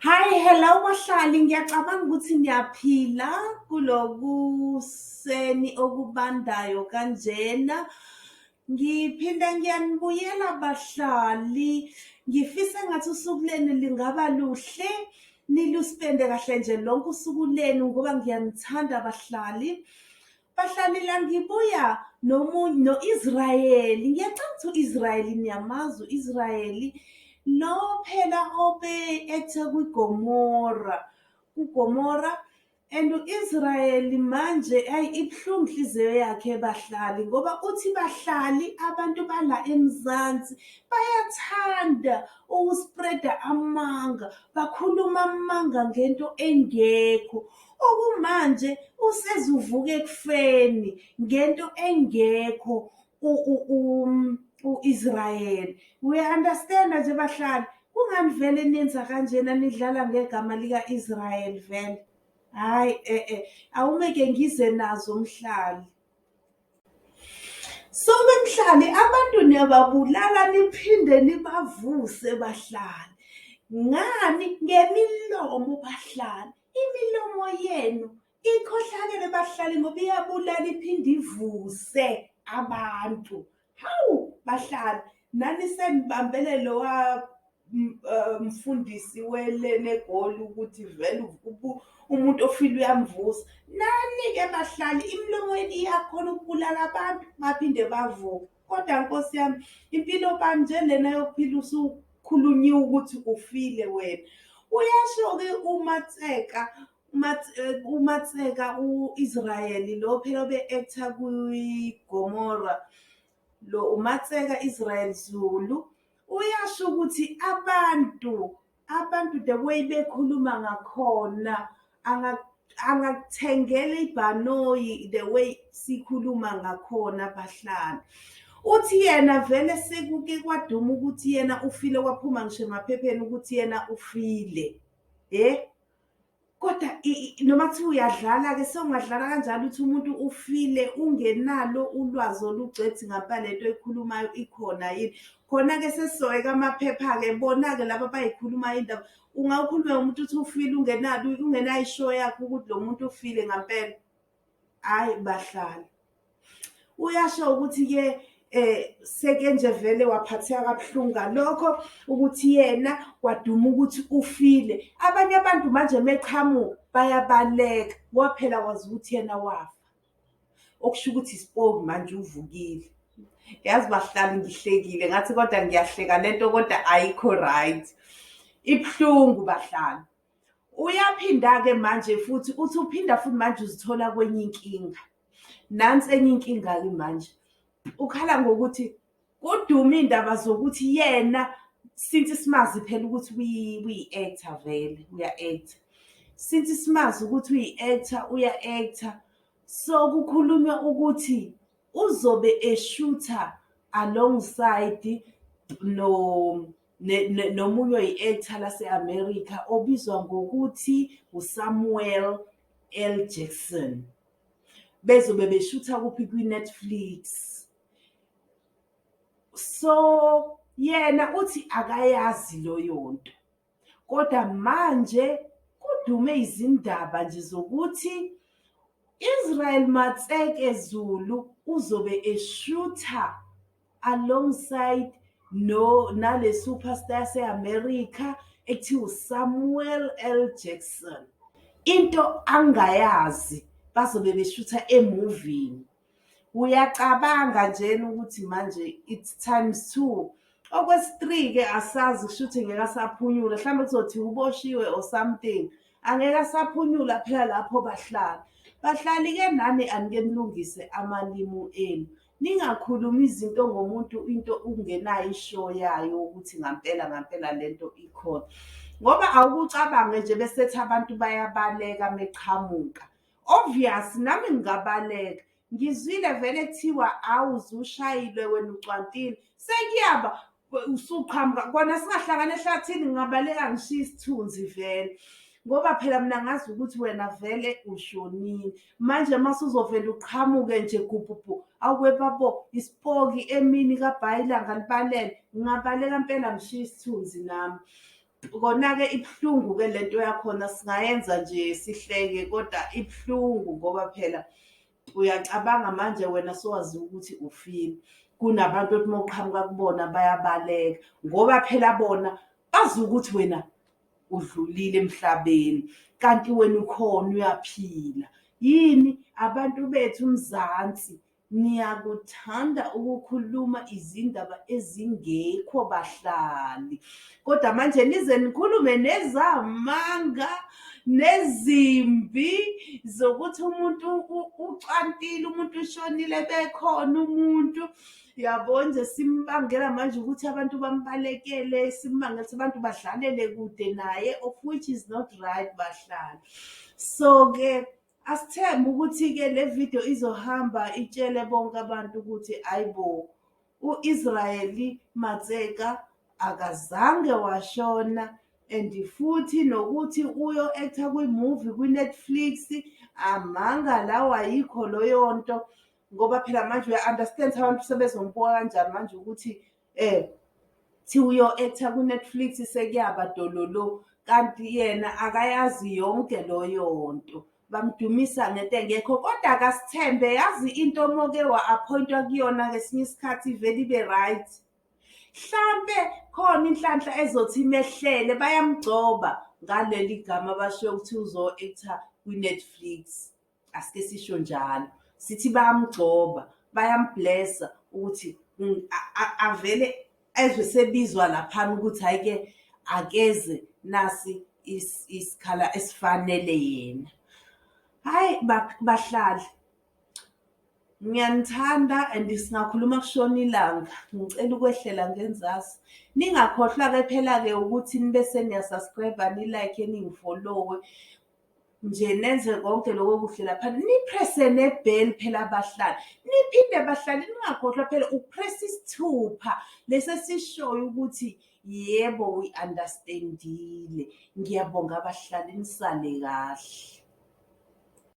Hi, hello bahlali, ngiyacabanga ukuthi niyaphila kulokuseni okubandayo kanjena. Ngiphinda ngiyanibuyela bahlali. Ngifisa engathi usuku lenu lingaba luhle, niluspende kahle nje lonke usuku lenu ngoba ngiyanithanda bahlali. Bahlali la ngibuya no-Israyeli. Ngiyacanga ukuthi u-Israyeli niyamazi u-Israyeli. Lo phela obe-ethe kuGomora and u-Israyeli manje ibuhlungu inhliziyo yakhe bahlali ngoba uthi bahlali abantu bala Emzansi bayathanda ukuspreda amanga, bakhuluma amanga ngento engekho. Okumanje usezuvuka ekufeni ngento engekho u-Israyeli. Uya-understand nje bahlali, kungani vele nenza kanjena nidlala ngegama lika-Israyeli vele? Hhayi awumeke ngize nazo mhlali. So mhlali, abantu niyababulala niphinde nibavuse bahlali. Ngani? Ngemilomo bahlali. Imilomo yenu ikhohlakele bahlali ngoba iyabulala iphinde ivuse abantu. Hawu bahlali, nani senibambele lowa mfundisi welenegoli ukuthi vele umuntu ofile uyamvusa. Nani-ke bahlali, imilomo yenu iyakhona ukubulala abantu baphinde bavuke. Kodwa nkosi yami, impilo bani nje lena yokuphila usukhulunyiwe ukuthi ufile wena? Uyasho-ke uMatseka u-Israyeli lo phela obe-actor kwiGomora, lo uMatseka Israel Zulu, uyasho ukuthi abantu the way bekhuluma ngakhona angakuthengela ibhanoyi the way sikhuluma ngakhona bahlali. Uthi yena vele sekuke kwaduma ukuthi yena ufile, kwaphuma ngisho emaphepheni ukuthi yena ufile. Kodwa noma kuthiwa uyadlala-ke sewungadlala kanjalo uthi umuntu ufile ungenalo ulwazi olugcwethe ngapha lento ekhulumayo ikhona yini. Khona-ke sesizoyeka amaphepha-ke bona-ke laba abayikhulumayo indaba. Ungawukhuluma umuntu uthi ufile ungenayo ishow yakho ukuthi lo muntu ufile ngampela. Hhayi bahlali, uyasho ukuthi-ke seke nje vele waphatheka kabuhlungu ngalokho ukuthi yena kwaduma ukuthi ufile. Abanye abantu manje meqhamuka bayabaleka ngoba phela kwazi ukuthi yena wafa, okusho ukuthi Ispoki manje uvukile. Yazi bahlali, ngihlekile ngathi kodwa ngiyahleka lento kodwa ayikho right, ibuhlungu bahlali. Uyaphinda-ke manje futhi uthi uphinda futhi manje uzithola kwenye inkinga. Nansi enye inkinga-ke manje, ukhala ngokuthi kudume iy'ndaba zokuthi yena, since simazi phela ukuthi uyi-actor vele uya-actor. Since simazi ukuthi uyi-actor uya-actor, so kukhulunywa ukuthi uzobe eshutha alongside nomunye oyi-actor lase-America obizwa ngokuthi uSamuel L. Jackson. Bezobe beshutha kuphi kwi-Netflix. So yena uthi akayazi loyo nto, kodwa manje kudume izindaba nje zokuthi Israel Matseke Zulu uzobe eshutha alongside nale superstar yase-America ekuthiwa uSamuel L. Jackson. Into angayazi bazobe beshutha emovini. Uyacabanga njena ukuthi manje it's ×2. Okwesi-3-ke asazi kushuthi ngeke asaphunyula, mhlawumbe kuzothi uboshiwe or something, angeke asaphunyula phela lapho bahlali. Bahlali-ke nani anike nilungise amalimu enu, ningakhulumi izinto ngomuntu into ungenayo ishow yayo ukuthi ngampela lento ikhona. Ngoba awukucabange nje besethi abantu bayabaleka meqhamuka. Obvious nami ngingabaleka. Ngizwile vele kuthiwa awuzushayilwe wena ucwantile, sekuyaba usuqhamuka kona singahlangana ehlathini ngingabaleka ngishiye isithunzi vele. Ngoba phela mina ngazi ukuthi wena vele ushonile. Manje mase uzovela uqhamuke nje gubhubhu, awukwebabo Ispoki emini kaBhayilanga libalele, ngingabaleka impela ngishiye isithunzi nami. Kona-ke ibuhlungu-ke lento yakhona, singayenza nje sihleke, kodwa ibuhlungu ngoba phela uyacabanga manje wena sowazi ukuthi ufile. Kunabantu othi uma uqhamuka kubona bayabaleka ngoba phela bona bazi ukuthi wena udlulile emhlabeni, kanti wena ukhona uyaphila. Yini abantu bethu Mzansi, niyakuthanda ukukhuluma izindaba ezingekho bahlali, kodwa manje nize nikhulume nezamanga nezimbi zokuthi umuntu ucantile, umuntu ushonile, bekhona umuntu yabo nje simbangela manje ukuthi abantu bambalekele, simbangela ukuthi abantu badlalele kude naye, of which is not right bahlali. So-ke asithembe ukuthi-ke le video izohamba itshele bonke abantu ukuthi ayibo, u-Israyeli Matseka akazange washona, and futhi nokuthi uyo-actor kwi-movie kwi-Netflix amanga lawo ayikho loyo nto, ngoba phela manje uya-understand abantu sebezombuka kanjani manje ukuthi thi uyo-actor kwi-Netflix sekuyaba dololo, kanti yena akayazi yonke loyo nto, bamdumisa ngento engekho. Kodwa akasithembe, yazi into moke wa-appointwa kuyona ngesinye isikhathi ivele ibe right. Mhlampe khona inhlanhla ezothi imehlele, bayamgcoba ngaleli gama basho ukuthi uzo-actor kwi-Netflix. Asike sisho njalo, sithi bayamgcoba, bayamblessa ukuthi avele ezwe sebizwa laphana ukuthi hhayi-ke akeze nasi isikhala esifanele yena. Hhayi bahlali, ngiyanithanda and singakhuluma kushona ilanga, ngicela ukwehlela ngenzasi. Ningakhohlwa-ke phela-ke ukuthi nibe seniyasubscribe, nilike, ningifollowe nje, nenze konke lokho kuhle laphana, nipresse nebheli phela bahlali, niphinde bahlali ningakhohlwa phela upress isithupha lesi esishoyo ukuthi yebo we understandile. Ngiyabonga bahlali, nisale kahle.